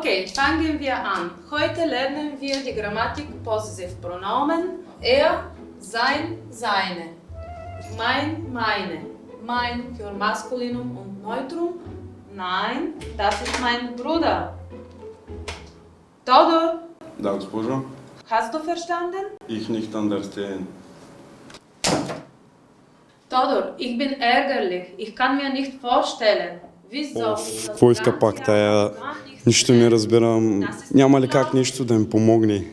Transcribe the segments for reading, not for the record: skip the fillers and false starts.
Okay, fangen wir an. Heute lernen wir die Grammatik Possessivpronomen. Er, sein, seine. Mein, meine. Mein für Maskulinum und Neutrum. Nein, das ist mein Bruder. Todor, Да, госпожо. hast du verstanden? Ich nicht understand. Тодор, ich bin ärgerlich. Ich kann mir nicht vorstellen. Wieso? Какво иска пак тая? Нищо не разбирам. Няма ли как нещо да ми помогне?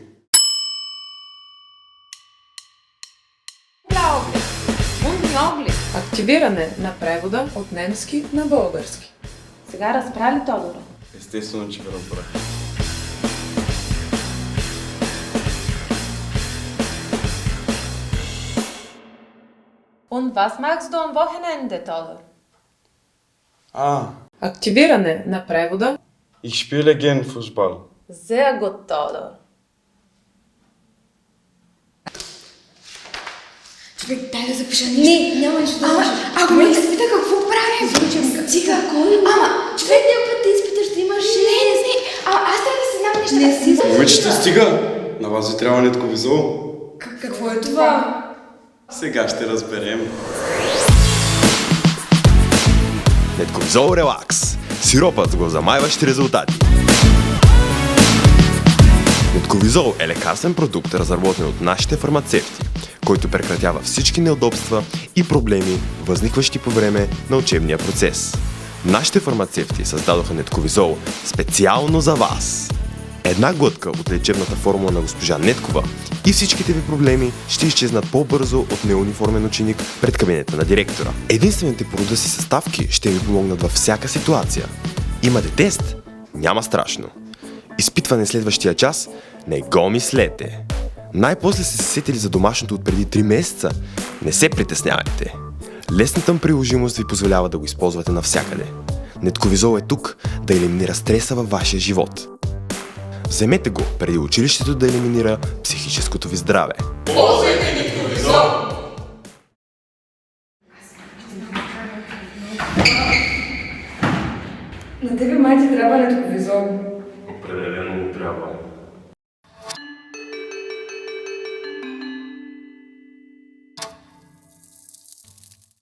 Unmöglich. Активиране на превода от немски на български. Сега разбра ли Тодора? Естествено, че ви разбрах. Und was machst du am Wochenende, Тодор? Активиране на превода Ich spiele gern Fußball. Sehr gut, Тодор. Човек, дай да запиша нещо. Не, няма нищо да запиша. Ако ме изпита, какво правим? Стига, кой? Човек, няма път да изпиташ да имаш 6. Не. Аз трябва да си знам нещо. Не си. Момичета, стига! На вас ви трябва нетковизол. Какво е това? Сега ще разберем. Нетковизол Релакс. Сиропът с главзамайващи резултати. Нетковизол е лекарствен продукт, разработен от нашите фармацевти, който прекратява всички неудобства и проблеми, възникващи по време на учебния процес. Нашите фармацевти създадоха Нетковизол специално за вас. Една глътка от лечебната формула на госпожа Неткова и всичките ви проблеми ще изчезнат по-бързо от неуниформен ученик пред кабинета на директора. Единствените по рода си съставки ще ви помогнат във всяка ситуация. Имате тест? Няма страшно. Изпитване следващия час? Не го мислете. Най-после сте се сетили за домашното от преди 3 месеца? Не се притеснявайте. Лесната приложимост ви позволява да го използвате навсякъде. Нетковизол е тук да елиминира стреса във вашия живот. Вземете го преди училището да елиминира психическото ви здраве. Ползвайте Нетковизол! На тебе май ти трябва Нетковизол. Определено трябва.